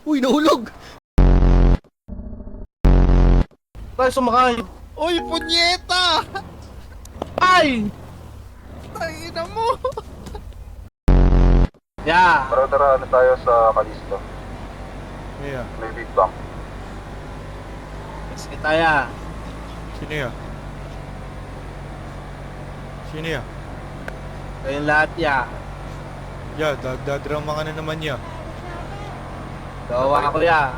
Uy, nahulog! Tayo sumakay. Uy, punyeta! Ay! Tangina mo! Yeah. Tara, ano tayo sa Kalisto? Yeah. May big bang. Sige tayo. Sino ya? Sino ya? Kayong lahat ya. Ya, dagdadrama ka na naman ya. Gawa ako ya.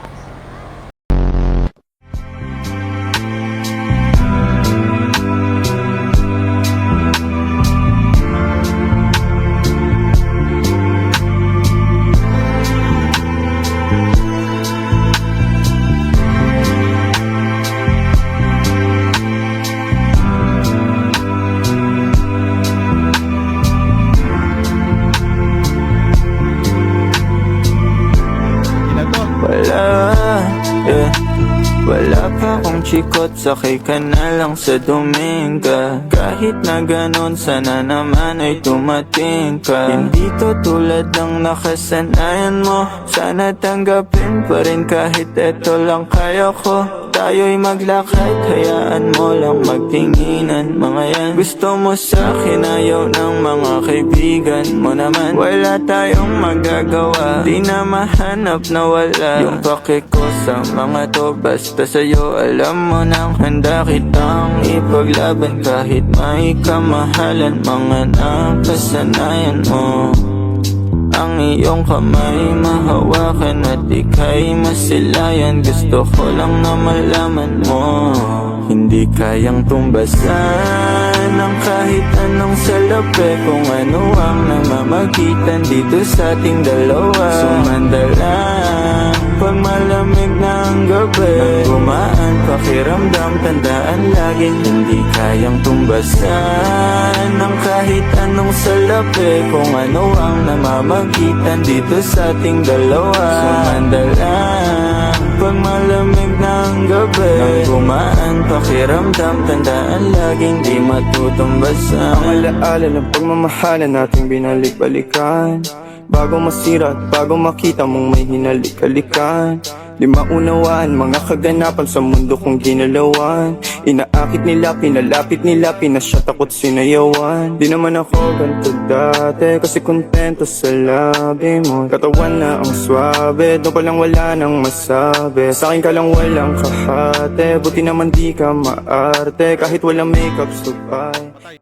Wala pa akong chikot, sakay ka na lang sa Dominga. Kahit na ganon, sana naman ay tumating ka. Hindi to tulad ng nakasanayan mo, sana tanggapin pa rin kahit eto lang kaya ko. Tayo'y maglakad, hayaan mo lang magtinginan. Mga yan, gusto mo sa'kin, ayaw ng mga kaibigan mo naman. Wala tayong magagawa, di na mahanap na wala yung pake ko sa mga to. Basta sa'yo alam mo nang handa kitang ipaglaban. Kahit may kamahalan, mga nakasanayan mo. Ang iyong kamay mahawakan at ika'y masilayan. Gusto ko lang na malaman mo, hindi kayang tumbasan ng kahit anong salapi. Kung ano ang namamagitan dito sa ating dalawa. Sumandalang pag malamig na ang gabi, nang gumaan pakiramdam, tandaan laging hindi kayang tumbasan ng kahit anong salapi. Kung ano ang namamagitan dito sa ating dalawa. Sumandalang pag malamig na ang gabi, nang gumaan pakiramdam, tandaan laging di matutumbasan. Ang alaala ng pagmamahalan nating binalik-balikan. Bago masira at bago makita mong may hinalik-halikan. Di maunawaan mga kaganapan sa mundo kong ginalawan. Inaakit nila, pinalapit nila, pinasyat ako't sinayawan. Di naman ako ganito dati, kasi kontento sa labi mo. Katawan na ang swabe, doon pa lang wala nang masabi. Sa'kin ka lang walang kahate, buti naman di ka maarte. Kahit walang makeup, subay.